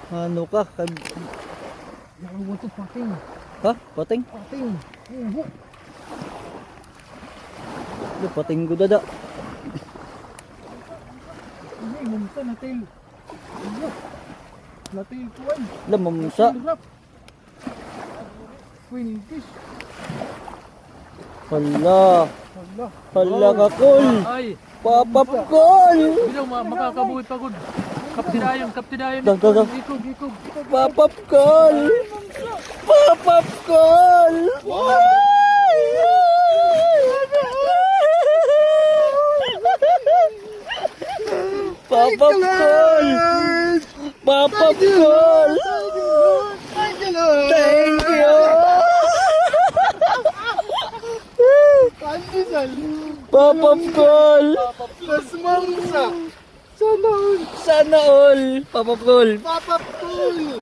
Ano ka? Nakabuto pating. Ha? Pating? Pating. Uho. Pating ko dada. Hindi, mumsa na tail. Uho. Na tail ko ay. Lamamsa. Winning fish. Hala. Hala. Hala ka, Kol. Ay, Papap, Kol. bilang makakabuhi pagod. Kaptidayon. Dag. Ikog. Papap, Kol. Papap, Kol. Papap, Kol. Papap, Kol. Thank you. Papap, Kol. Plus mangsa. Sana all. Papap, Kol. Papap cool.